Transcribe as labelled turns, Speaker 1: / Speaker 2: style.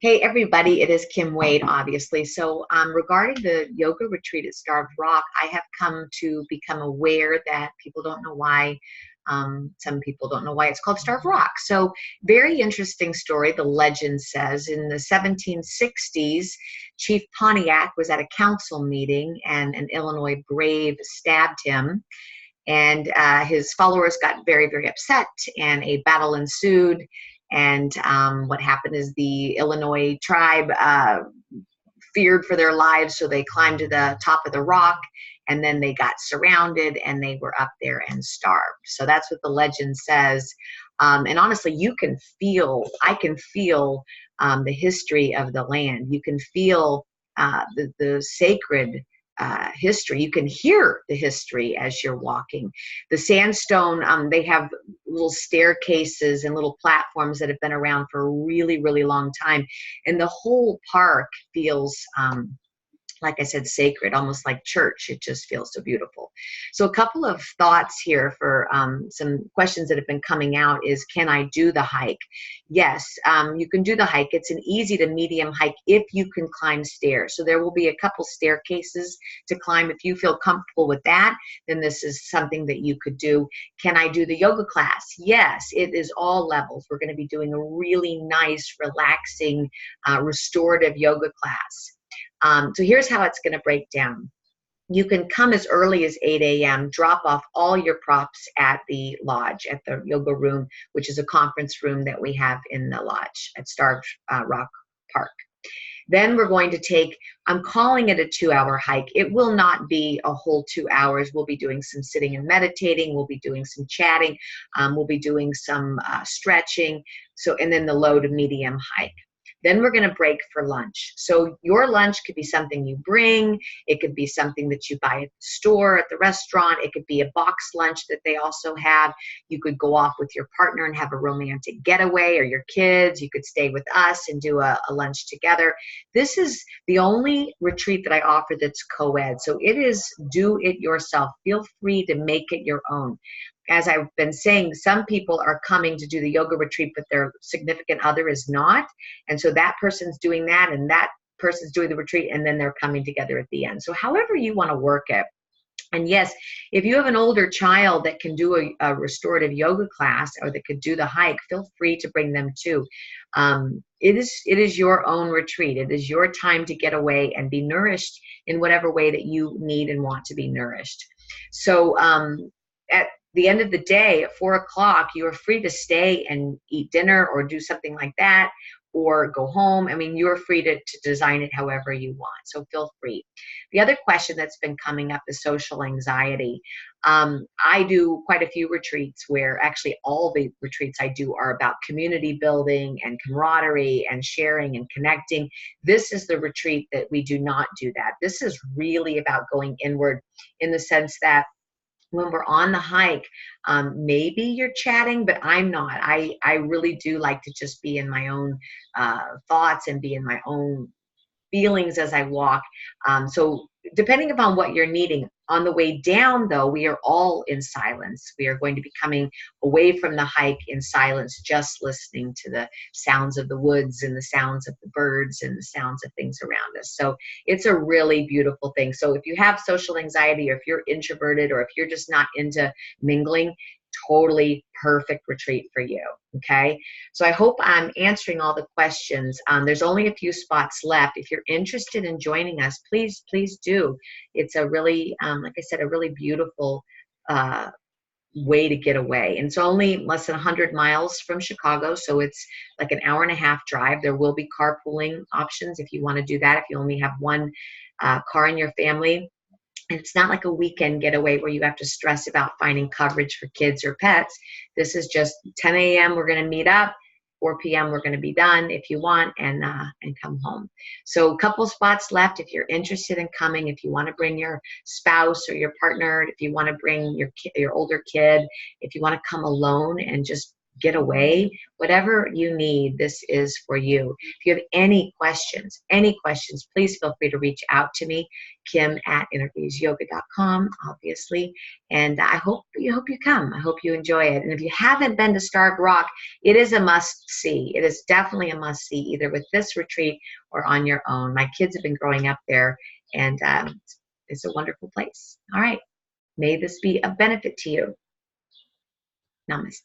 Speaker 1: Hey everybody, it is Kim Wade, obviously. So regarding the yoga retreat at Starved Rock, I have come to become aware that people don't know why, some people don't know why it's called Starved Rock. So very interesting story, the legend says. In the 1760s, Chief Pontiac was at a council meeting and an Illinois brave stabbed him. And his followers got very, very upset, and a battle ensued. And what happened is the Illinois tribe feared for their lives, so they climbed to the top of the rock, and then they got surrounded, and they were up there and starved. So that's what the legend says. And honestly, I can feel the history of the land. You can feel the sacred history. You can hear the history as you're walking. The sandstone, they have little staircases and little platforms that have been around for a really, really long time. And the whole park feels, like I said, sacred, almost like church. It just feels so beautiful. So a couple of thoughts here for some questions that have been coming out is, can I do the hike? Yes, you can do the hike. It's an easy to medium hike if you can climb stairs. So there will be a couple staircases to climb. If you feel comfortable with that, then this is something that you could do. Can I do the yoga class? Yes, it is all levels. We're going to be doing a really nice, relaxing, restorative yoga class. So here's how it's going to break down. You can come as early as 8 a.m., drop off all your props at the lodge, at the yoga room, which is a conference room that we have in the lodge at Starved Rock Park. Then we're going to take, I'm calling it a 2-hour hike. It will not be a whole 2 hours. We'll be doing some sitting and meditating. We'll be doing some chatting. We'll be doing some stretching. So, and then the low to medium hike. Then we're going to break for lunch. So your lunch could be something you bring. It could be something that you buy at the store, at the restaurant. It could be a box lunch that they also have. You could go off with your partner and have a romantic getaway, or your kids. You could stay with us and do a lunch together. This is the only retreat that I offer that's co-ed. So it is do it yourself. Feel free to make it your own. As I've been saying, some people are coming to do the yoga retreat, but their significant other is not. And so that person's doing that, and that person's doing the retreat, and then they're coming together at the end. So however you want to work it. And yes, if you have an older child that can do a restorative yoga class, or that could do the hike, feel free to bring them too. It is your own retreat. It is your time to get away and be nourished in whatever way that you need and want to be nourished. So at the end of the day, at 4 o'clock, you are free to stay and eat dinner or do something like that, or go home. I mean, you're free to design it however you want. So feel free. The other question that's been coming up is social anxiety. I do quite a few retreats where actually all the retreats I do are about community building and camaraderie and sharing and connecting. This is the retreat that we do not do that. This is really about going inward, in the sense that when we're on the hike, maybe you're chatting, but I'm not. I really do like to just be in my own thoughts and be in my own feelings as I walk. So depending upon what you're needing. On the way down, though, we are all in silence. We are going to be coming away from the hike in silence, just listening to the sounds of the woods and the sounds of the birds and the sounds of things around us. So it's a really beautiful thing. So if you have social anxiety, or if you're introverted, or if you're just not into mingling, totally perfect retreat for you. Okay, so I hope I'm answering all the questions. There's only a few spots left. If you're interested in joining us, please do. It's a really, like I said, a really beautiful way to get away. And it's only less than 100 miles from Chicago, so it's like an hour-and-a-half drive. There will be carpooling options if you want to do that, if you only have one car in your family. And it's not like a weekend getaway where you have to stress about finding coverage for kids or pets. This is just 10 a.m. we're going to meet up, 4 p.m. we're going to be done if you want, and come home. So a couple spots left if you're interested in coming. If you want to bring your spouse or your partner, if you want to bring your older kid, if you want to come alone and just get away, whatever you need, this is for you. If you have any questions, please feel free to reach out to me, Kim@interviewsyoga.com, obviously. And I hope you come. I hope you enjoy it. And if you haven't been to Starved Rock, it is a must see. It is definitely a must see, either with this retreat or on your own. My kids have been growing up there, and it's a wonderful place. All right. May this be of benefit to you. Namaste.